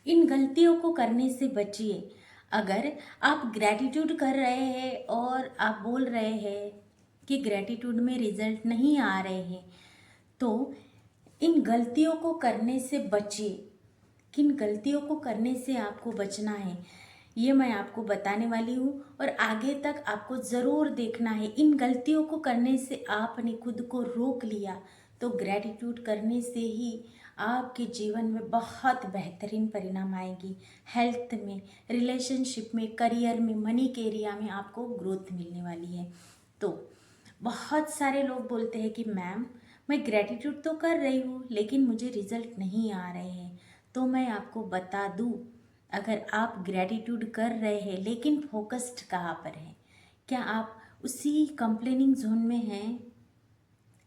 इन गलतियों को करने से बचिए। अगर आप ग्रैटिट्यूड कर रहे हैं और आप बोल रहे हैं कि ग्रैटिट्यूड में रिजल्ट नहीं आ रहे हैं, तो इन गलतियों को करने से बचिए। किन गलतियों को करने से आपको बचना है, ये मैं आपको बताने वाली हूँ और आगे तक आपको ज़रूर देखना है। इन गलतियों को करने से आपने खुद को रोक लिया तो ग्रैटिट्यूड करने से ही आपके जीवन में बहुत बेहतरीन परिणाम आएगी। हेल्थ में, रिलेशनशिप में, करियर में, मनी के एरिया में आपको ग्रोथ मिलने वाली है। तो बहुत सारे लोग बोलते हैं कि मैम मैं ग्रैटिट्यूड तो कर रही हूँ लेकिन मुझे रिजल्ट नहीं आ रहे हैं। तो मैं आपको बता दूँ, अगर आप ग्रैटिट्यूड कर रहे हैं लेकिन फोकस्ड कहाँ पर है? क्या आप उसी कंप्लेनिंग जोन में हैं?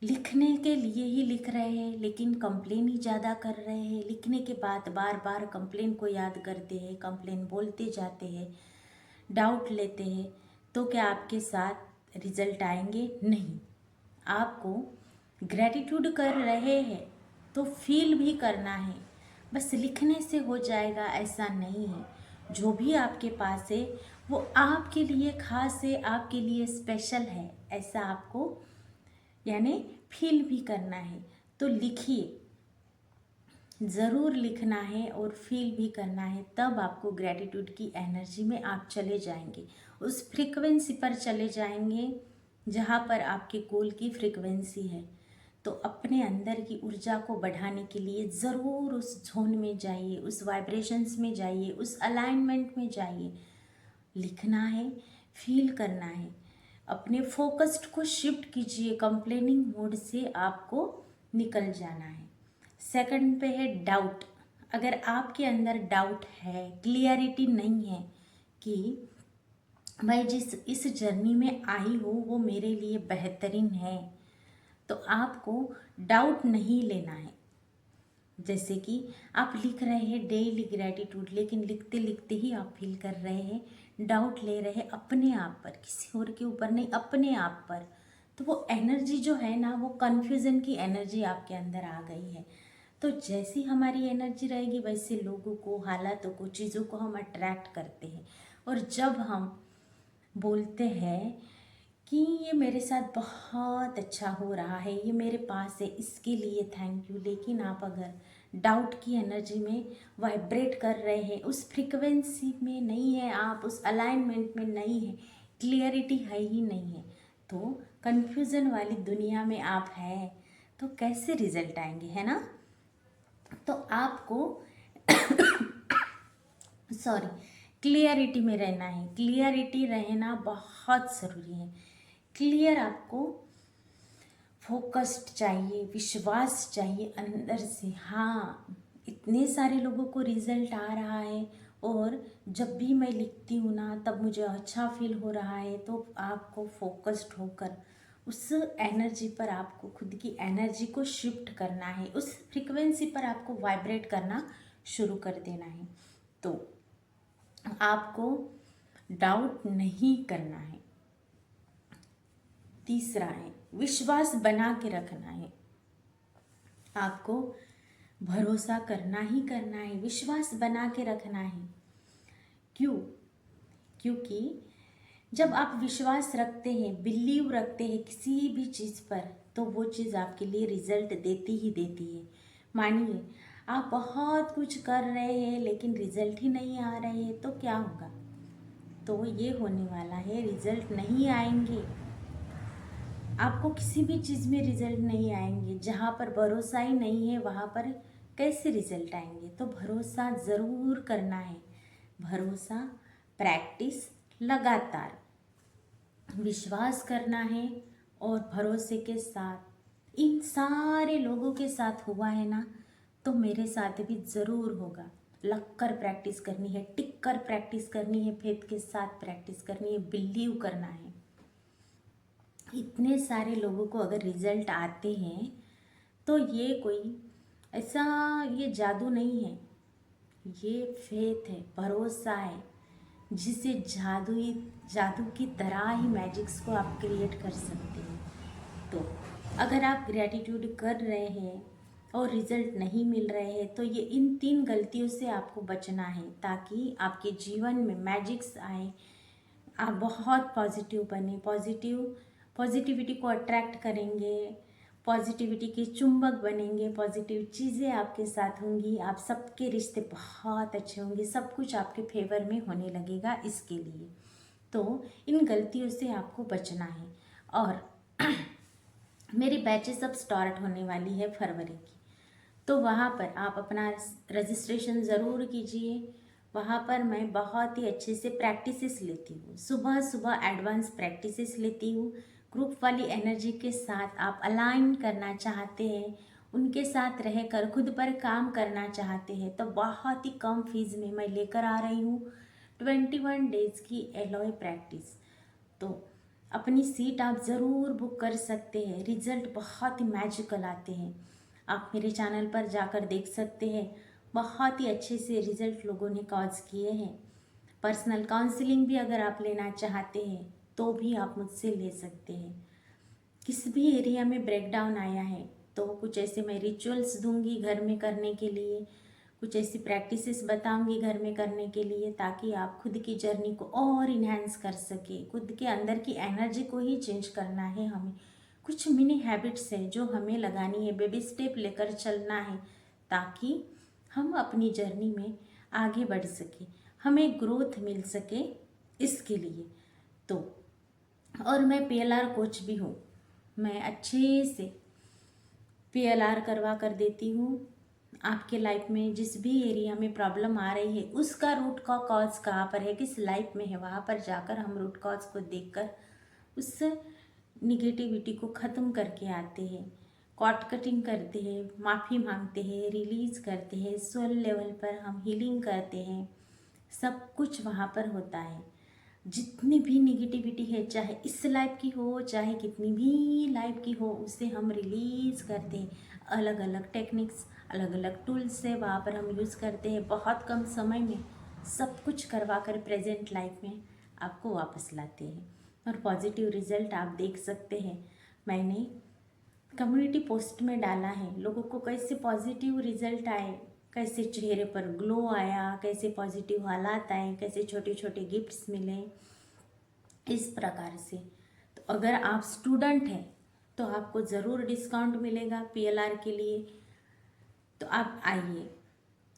लिखने के लिए ही लिख रहे हैं लेकिन कंप्लेन ही ज़्यादा कर रहे हैं। लिखने के बाद बार बार कंप्लेन को याद करते हैं, कंप्लेन बोलते जाते हैं, डाउट लेते हैं, तो क्या आपके साथ रिजल्ट आएंगे? नहीं। आपको ग्रैटिट्यूड कर रहे हैं तो फील भी करना है। बस लिखने से हो जाएगा ऐसा नहीं है। जो भी आपके पास है वो आपके लिए खास है, आपके लिए स्पेशल है, ऐसा आपको यानी फील भी करना है। तो लिखिए, ज़रूर लिखना है और फील भी करना है, तब आपको ग्रैटिट्यूड की एनर्जी में आप चले जाएंगे, उस फ्रीक्वेंसी पर चले जाएंगे जहाँ पर आपके गोल की फ्रीक्वेंसी है। तो अपने अंदर की ऊर्जा को बढ़ाने के लिए ज़रूर उस जोन में जाइए, उस वाइब्रेशंस में जाइए, उस अलाइनमेंट में जाइए। लिखना है, फील करना है, अपने फोकस्ड को शिफ्ट कीजिए। कंप्लेनिंग मोड से आपको निकल जाना है। सेकंड पे है डाउट। अगर आपके अंदर डाउट है, क्लियरिटी नहीं है कि मैं जिस इस जर्नी में आई हूँ वो मेरे लिए बेहतरीन है, तो आपको डाउट नहीं लेना है। जैसे कि आप लिख रहे हैं डेली ग्रैटिट्यूड, लेकिन लिखते लिखते ही आप फील कर रहे हैं डाउट ले रहे हैं अपने आप पर, किसी और के ऊपर नहीं, अपने आप पर। तो वो एनर्जी जो है ना, वो कन्फ्यूज़न की एनर्जी आपके अंदर आ गई है। तो जैसी हमारी एनर्जी रहेगी वैसे लोगों को, हालातों को, चीज़ों को हम अट्रैक्ट करते हैं। और जब हम बोलते हैं कि ये मेरे साथ बहुत अच्छा हो रहा है, ये मेरे पास है, इसके लिए थैंक यू, लेकिन आप अगर डाउट की एनर्जी में वाइब्रेट कर रहे हैं, उस फ्रीक्वेंसी में नहीं है, आप उस अलाइनमेंट में नहीं है, क्लियरिटी है ही नहीं है, तो कन्फ्यूज़न वाली दुनिया में आप हैं, तो कैसे रिजल्ट आएंगे, है ना? तो आपको सॉरी, क्लियरिटी में रहना है। क्लियरिटी रहना बहुत ज़रूरी है। क्लियर आपको फोकस्ड चाहिए, विश्वास चाहिए अंदर से। हाँ, इतने सारे लोगों को रिजल्ट आ रहा है और जब भी मैं लिखती हूँ ना तब मुझे अच्छा फील हो रहा है। तो आपको फोकस्ड होकर उस एनर्जी पर, आपको खुद की एनर्जी को शिफ्ट करना है, उस फ्रीक्वेंसी पर आपको वाइब्रेट करना शुरू कर देना है। तो आपको डाउट नहीं करना है। तीसरा है विश्वास बना के रखना है। आपको भरोसा करना ही करना है, विश्वास बना के रखना है। क्यों? क्योंकि जब आप विश्वास रखते हैं, बिलीव रखते हैं किसी भी चीज़ पर, तो वो चीज़ आपके लिए रिजल्ट देती ही देती है। मानिए आप बहुत कुछ कर रहे हैं लेकिन रिजल्ट ही नहीं आ रहे हैं, तो क्या होगा? तो ये होने वाला है, रिजल्ट नहीं आएंगे। आपको किसी भी चीज़ में रिजल्ट नहीं आएंगे। जहाँ पर भरोसा ही नहीं है वहाँ पर कैसे रिजल्ट आएंगे? तो भरोसा ज़रूर करना है। भरोसा, प्रैक्टिस, लगातार विश्वास करना है। और भरोसे के साथ इन सारे लोगों के साथ हुआ है ना, तो मेरे साथ भी ज़रूर होगा। लग कर प्रैक्टिस करनी है, टिक कर प्रैक्टिस करनी है, फेथ के साथ प्रैक्टिस करनी है, बिलीव करना है। इतने सारे लोगों को अगर रिजल्ट आते हैं तो ये कोई ऐसा, ये जादू नहीं है, ये फेथ है, भरोसा है, जिसे जादू की तरह ही मैजिक्स को आप क्रिएट कर सकते हैं। तो अगर आप ग्रैटिट्यूड कर रहे हैं, और रिजल्ट नहीं मिल रहे हैं, तो ये इन 3 गलतियों से आपको बचना है ताकि आपके जीवन में मैजिक्स आए, आप बहुत पॉजिटिव बने, पॉजिटिविटी को अट्रैक्ट करेंगे, पॉजिटिविटी के चुंबक बनेंगे, पॉजिटिव चीज़ें आपके साथ होंगी, आप सबके रिश्ते बहुत अच्छे होंगे, सब कुछ आपके फेवर में होने लगेगा। इसके लिए तो इन गलतियों से आपको बचना है। और मेरी बैचेस अब स्टार्ट होने वाली है फरवरी की, तो वहाँ पर आप अपना रजिस्ट्रेशन ज़रूर कीजिए। वहाँ पर मैं बहुत ही अच्छे से प्रैक्टिसेस लेती हूँ, सुबह सुबह एडवांस प्रैक्टिसेस लेती हूँ। ग्रुप वाली एनर्जी के साथ आप अलाइन करना चाहते हैं, उनके साथ रहकर खुद पर काम करना चाहते हैं, तो बहुत ही कम फीस में मैं लेकर आ रही हूँ 21 डेज़ की एलॉय प्रैक्टिस। तो अपनी सीट आप ज़रूर बुक कर सकते हैं, रिज़ल्ट बहुत ही मैजिकल आते हैं। आप मेरे चैनल पर जाकर देख सकते हैं, बहुत ही अच्छे से रिज़ल्ट लोगों ने कॉज किए हैं। पर्सनल काउंसलिंग भी अगर आप लेना चाहते हैं तो भी आप मुझसे ले सकते हैं। किस भी एरिया में ब्रेकडाउन आया है तो कुछ ऐसे मैं रिचुअल्स दूंगी घर में करने के लिए, कुछ ऐसी प्रैक्टिसेस बताऊंगी घर में करने के लिए, ताकि आप खुद की जर्नी को और इन्हेंस कर सके। खुद के अंदर की एनर्जी को ही चेंज करना है हमें। कुछ मिनी हैबिट्स हैं जो हमें लगानी है, बेबी स्टेप लेकर चलना है ताकि हम अपनी जर्नी में आगे बढ़ सके, हमें ग्रोथ मिल सके। इसके लिए तो और मैं पीएलआर कोच भी हूँ, मैं अच्छे से पीएलआर करवा कर देती हूँ। आपके लाइफ में जिस भी एरिया में प्रॉब्लम आ रही है उसका रूट का कॉज कहाँ पर है, किस लाइफ में है, वहाँ पर जाकर हम रूट कॉज को देखकर उस निगेटिविटी को ख़त्म करके आते हैं, कॉट कटिंग करते हैं, माफ़ी मांगते हैं, रिलीज़ करते हैं, सोल लेवल पर हम हीलिंग करते हैं। सब कुछ वहाँ पर होता है। जितनी भी निगेटिविटी है, चाहे इस लाइफ की हो चाहे कितनी भी लाइफ की हो, उसे हम रिलीज़ करते हैं। अलग अलग टेक्निक्स, अलग अलग टूल्स से वहाँ पर हम यूज़ करते हैं। बहुत कम समय में सब कुछ करवा कर प्रेजेंट लाइफ में आपको वापस लाते हैं और पॉजिटिव रिजल्ट आप देख सकते हैं। मैंने कम्युनिटी पोस्ट में डाला है, लोगों को कैसे पॉजिटिव रिजल्ट आए, कैसे चेहरे पर ग्लो आया, कैसे पॉजिटिव हालात आए, कैसे छोटे छोटे गिफ्ट्स मिले, इस प्रकार से। तो अगर आप स्टूडेंट हैं तो आपको ज़रूर डिस्काउंट मिलेगा पीएलआर के लिए। तो आप आइए,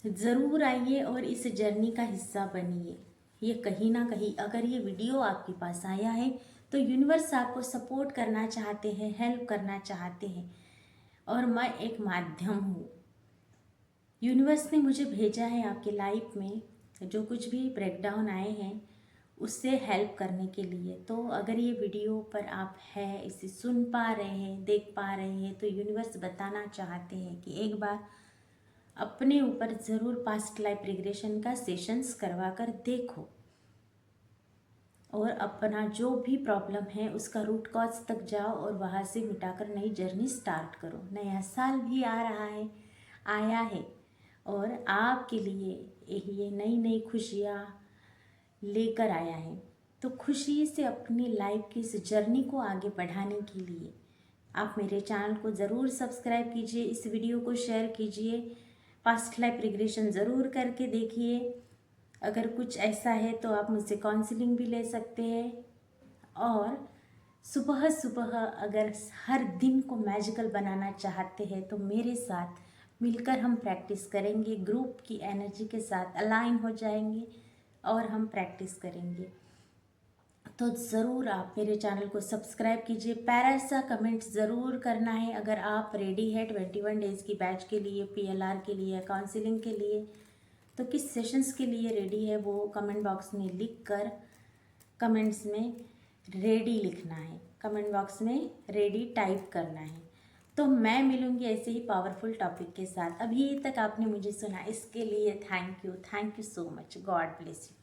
ज़रूर आइए और इस जर्नी का हिस्सा बनिए। ये कहीं ना कहीं अगर ये वीडियो आपके पास आया है तो यूनिवर्स आपको सपोर्ट करना चाहते हैं, हेल्प करना चाहते हैं, और मैं एक माध्यम हूँ। यूनिवर्स ने मुझे भेजा है आपकी लाइफ में जो कुछ भी ब्रेकडाउन आए हैं उससे हेल्प करने के लिए। तो अगर ये वीडियो पर आप है, इसे सुन पा रहे हैं, देख पा रहे हैं, तो यूनिवर्स बताना चाहते हैं कि एक बार अपने ऊपर ज़रूर पास्ट लाइफ रिग्रेशन का सेशंस करवा कर देखो और अपना जो भी प्रॉब्लम है उसका रूट कॉज तक जाओ और वहाँ से मिटाकर नई जर्नी स्टार्ट करो। नया साल भी आ रहा है, आया है, और आपके लिए ये नई नई खुशियाँ लेकर आया है। तो खुशी से अपनी लाइफ की इस जर्नी को आगे बढ़ाने के लिए आप मेरे चैनल को ज़रूर सब्सक्राइब कीजिए, इस वीडियो को शेयर कीजिए, पास्ट लाइफ रिग्रेशन ज़रूर करके देखिए। अगर कुछ ऐसा है तो आप मुझसे काउंसलिंग भी ले सकते हैं। और सुबह सुबह अगर हर दिन को मैजिकल बनाना चाहते हैं तो मेरे साथ मिलकर हम प्रैक्टिस करेंगे, ग्रुप की एनर्जी के साथ अलाइन हो जाएंगे और हम प्रैक्टिस करेंगे। तो ज़रूर आप मेरे चैनल को सब्सक्राइब कीजिए, प्यारा सा कमेंट ज़रूर करना है अगर आप रेडी है 21 डेज़ की बैच के लिए, पीएलआर के लिए, काउंसलिंग के लिए। तो किस सेशंस के लिए रेडी है वो कमेंट बॉक्स में लिख कर कमेंट्स में रेडी लिखना है, कमेंट बॉक्स में रेडी टाइप करना है। तो मैं मिलूँगी ऐसे ही पावरफुल टॉपिक के साथ। अभी तक आपने मुझे सुना इसके लिए thank you so much. God bless you.